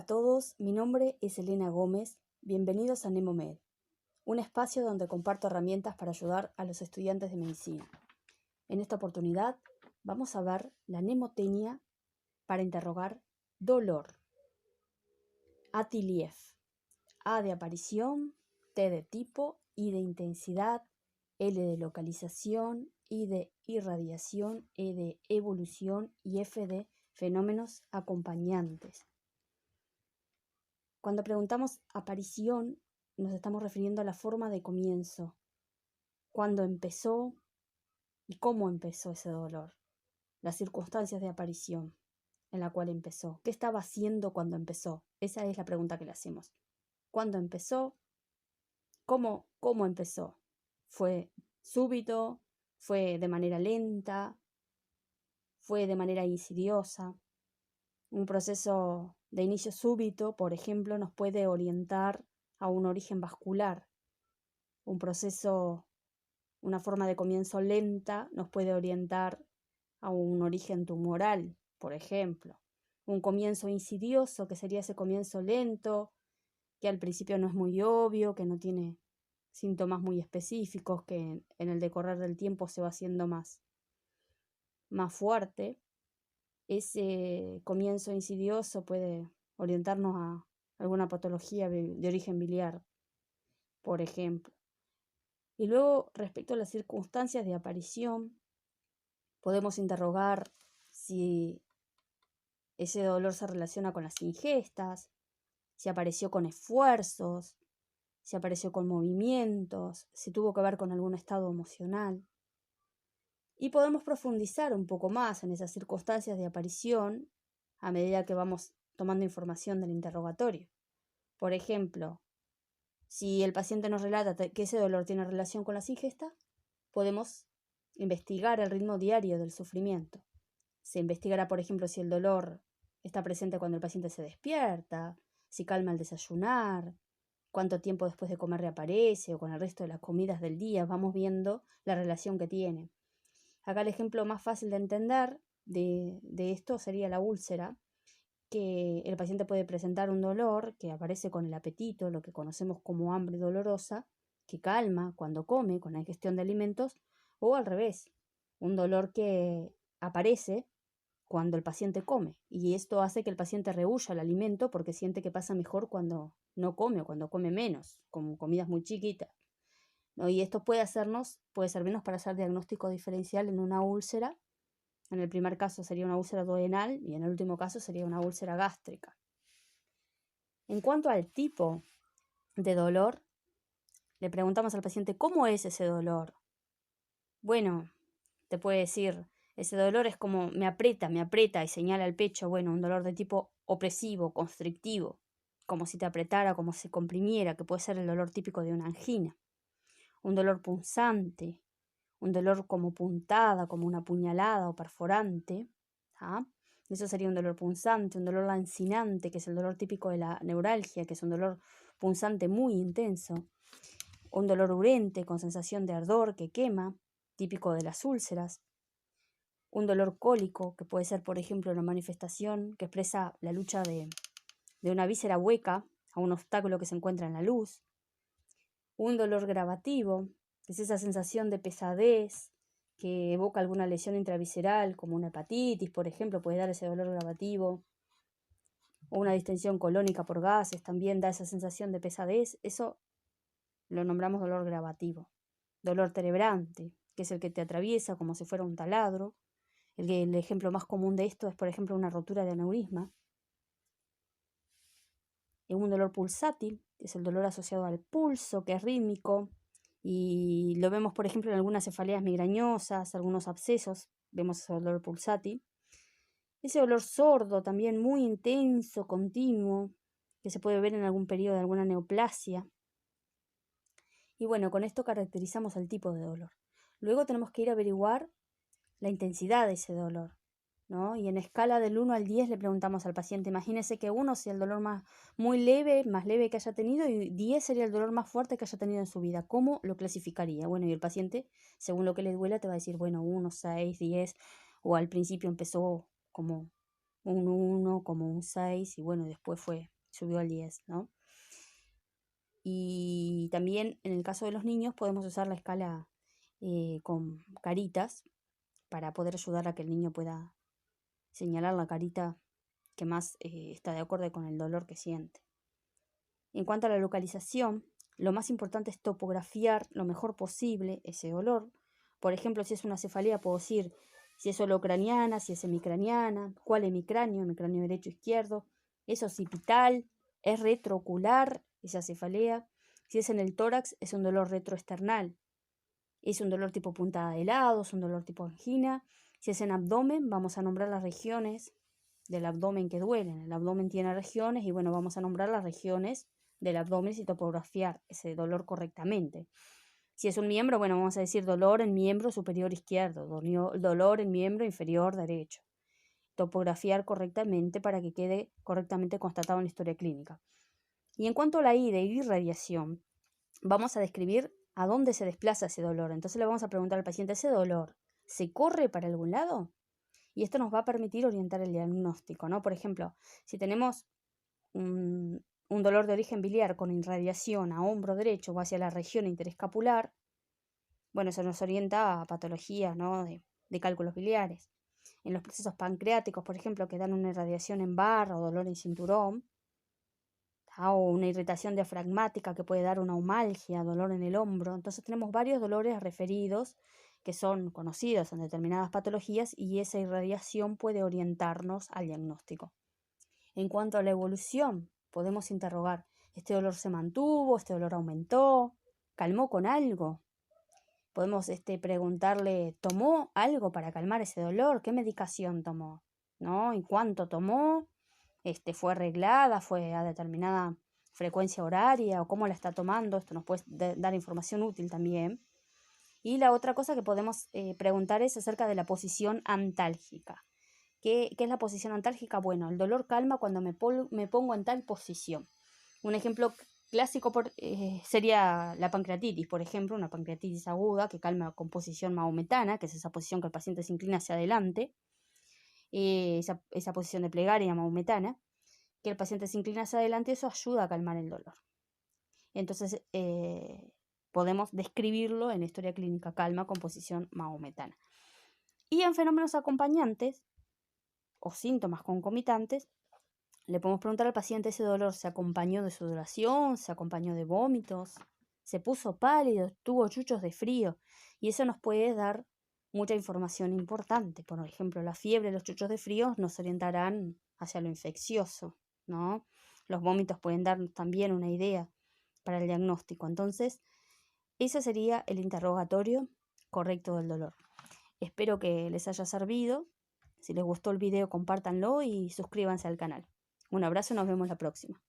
a todos, mi nombre es Elena Gómez, bienvenidos a Nemomed, un espacio donde comparto herramientas para ayudar a los estudiantes de medicina. En esta oportunidad vamos a ver la mnemotecnia para interrogar dolor. ATILIEF, A de aparición, T de tipo, I de intensidad, L de localización, I de irradiación, E de evolución y F de fenómenos acompañantes. Cuando preguntamos aparición, nos estamos refiriendo a la forma de comienzo, cuándo empezó y cómo empezó ese dolor, las circunstancias de aparición en la cual empezó, qué estaba haciendo cuando empezó. Esa es la pregunta que le hacemos. ¿Cuándo empezó? ¿Cómo empezó? ¿Fue súbito? ¿Fue de manera lenta? ¿Fue de manera insidiosa? Un proceso de inicio súbito, por ejemplo, nos puede orientar a un origen vascular. Un proceso, una forma de comienzo lenta nos puede orientar a un origen tumoral, por ejemplo. Un comienzo insidioso, que sería ese comienzo lento, que al principio no es muy obvio, que no tiene síntomas muy específicos, que en el decorrer del tiempo se va haciendo más fuerte. Ese comienzo insidioso puede orientarnos a alguna patología de origen biliar, por ejemplo. Y luego, respecto a las circunstancias de aparición, podemos interrogar si ese dolor se relaciona con las ingestas, si apareció con esfuerzos, si apareció con movimientos, si tuvo que ver con algún estado emocional. Y podemos profundizar un poco más en esas circunstancias de aparición a medida que vamos tomando información del interrogatorio. Por ejemplo, si el paciente nos relata que ese dolor tiene relación con las ingestas, podemos investigar el ritmo diario del sufrimiento. Se investigará, por ejemplo, si el dolor está presente cuando el paciente se despierta, si calma al desayunar, cuánto tiempo después de comer reaparece o con el resto de las comidas del día. Vamos viendo la relación que tiene. Acá el ejemplo más fácil de entender de esto sería la úlcera, que el paciente puede presentar un dolor que aparece con el apetito, lo que conocemos como hambre dolorosa, que calma cuando come, con la ingestión de alimentos, o al revés, un dolor que aparece cuando el paciente come, y esto hace que el paciente rehúya el alimento porque siente que pasa mejor cuando no come o cuando come menos, con comidas muy chiquitas, ¿no? Y esto puede servirnos para hacer diagnóstico diferencial en una úlcera. En el primer caso sería una úlcera duodenal y en el último caso sería una úlcera gástrica. En cuanto al tipo de dolor, le preguntamos al paciente ¿cómo es ese dolor? Bueno, te puede decir, ese dolor es como me aprieta y señala el pecho. Bueno, un dolor de tipo opresivo, constrictivo, como si te apretara, como si comprimiera, que puede ser el dolor típico de una angina. Un dolor punzante, un dolor como puntada, como una puñalada o perforante. ¿Ah? Eso sería un dolor punzante, un dolor lancinante, que es el dolor típico de la neuralgia, que es un dolor punzante muy intenso. Un dolor urente con sensación de ardor que quema, típico de las úlceras. Un dolor cólico, que puede ser, por ejemplo, una manifestación que expresa la lucha de una víscera hueca a un obstáculo que se encuentra en la luz. Un dolor gravativo, que es esa sensación de pesadez que evoca alguna lesión intravisceral, como una hepatitis, por ejemplo, puede dar ese dolor gravativo. O una distensión colónica por gases también da esa sensación de pesadez. Eso lo nombramos dolor gravativo. Dolor terebrante, que es el que te atraviesa como si fuera un taladro. El ejemplo más común de esto es, por ejemplo, una rotura de aneurisma. Un dolor pulsátil, que es el dolor asociado al pulso, que es rítmico, y lo vemos, por ejemplo, en algunas cefaleas migrañosas, algunos abscesos, vemos ese dolor pulsátil. Ese dolor sordo, también muy intenso, continuo, que se puede ver en algún periodo de alguna neoplasia. Y bueno, con esto caracterizamos el tipo de dolor. Luego tenemos que ir a averiguar la intensidad de ese dolor, ¿no? Y en escala del 1 al 10 le preguntamos al paciente, imagínese que 1 sea el dolor más leve que haya tenido y 10 sería el dolor más fuerte que haya tenido en su vida. ¿Cómo lo clasificaría? Bueno, y el paciente, según lo que le duela, te va a decir, bueno, 1, 6, 10, o al principio empezó como un 1, como un 6, y bueno, después fue subió al 10, ¿no? Y también en el caso de los niños podemos usar la escala con caritas para poder ayudar a que el niño pueda señalar la carita que más está de acuerdo con el dolor que siente. En cuanto a la localización, lo más importante es topografiar lo mejor posible ese dolor. Por ejemplo, si es una cefalea, puedo decir si es holocraniana, si es hemicraniana, cuál hemicráneo derecho, izquierdo, es occipital, es retroocular, esa cefalea. Si es en el tórax, es un dolor retroesternal. Es un dolor tipo puntada de lado, es un dolor tipo angina. Si es en abdomen, vamos a nombrar las regiones del abdomen que duelen. El abdomen tiene regiones y bueno, vamos a nombrar las regiones del abdomen y topografiar ese dolor correctamente. Si es un miembro, bueno, vamos a decir dolor en miembro superior izquierdo, dolor en miembro inferior derecho. Topografiar correctamente para que quede correctamente constatado en la historia clínica. Y en cuanto a la I de irradiación, vamos a describir a dónde se desplaza ese dolor. Entonces le vamos a preguntar al paciente, ¿ese dolor se corre para algún lado? Y esto nos va a permitir orientar el diagnóstico, ¿no? Por ejemplo, si tenemos un dolor de origen biliar con irradiación a hombro derecho o hacia la región interescapular, bueno, eso nos orienta a patologías, ¿no? de cálculos biliares. En los procesos pancreáticos, por ejemplo, que dan una irradiación en barra o dolor en cinturón, o una irritación diafragmática que puede dar una umalgia, dolor en el hombro. Entonces tenemos varios dolores referidos que son conocidos en determinadas patologías y esa irradiación puede orientarnos al diagnóstico. En cuanto a la evolución, podemos interrogar, ¿este dolor se mantuvo? ¿Este dolor aumentó? ¿Calmó con algo? Podemos preguntarle, ¿tomó algo para calmar ese dolor? ¿Qué medicación tomó? ¿No? ¿Y cuánto tomó? ¿Fue arreglada? ¿Fue a determinada frecuencia horaria? ¿O cómo la está tomando? Esto nos puede dar información útil también. Y la otra cosa que podemos preguntar es acerca de la posición antálgica. ¿Qué es la posición antálgica? Bueno, el dolor calma cuando me pongo en tal posición. Un ejemplo clásico sería la pancreatitis, por ejemplo, una pancreatitis aguda que calma con posición maometana, que es esa posición que el paciente se inclina hacia adelante, esa posición de plegaria maometana, que el paciente se inclina hacia adelante, eso ayuda a calmar el dolor. Entonces, podemos describirlo en historia clínica calma con posición maometana. Y en fenómenos acompañantes o síntomas concomitantes, le podemos preguntar al paciente, ¿ese dolor se acompañó de sudoración, se acompañó de vómitos, se puso pálido, tuvo chuchos de frío? Y eso nos puede dar mucha información importante. Por ejemplo, la fiebre, los chuchos de frío nos orientarán hacia lo infeccioso, ¿no? Los vómitos pueden darnos también una idea para el diagnóstico. Entonces, ese sería el interrogatorio correcto del dolor. Espero que les haya servido. Si les gustó el video, compártanlo y suscríbanse al canal. Un abrazo y nos vemos la próxima.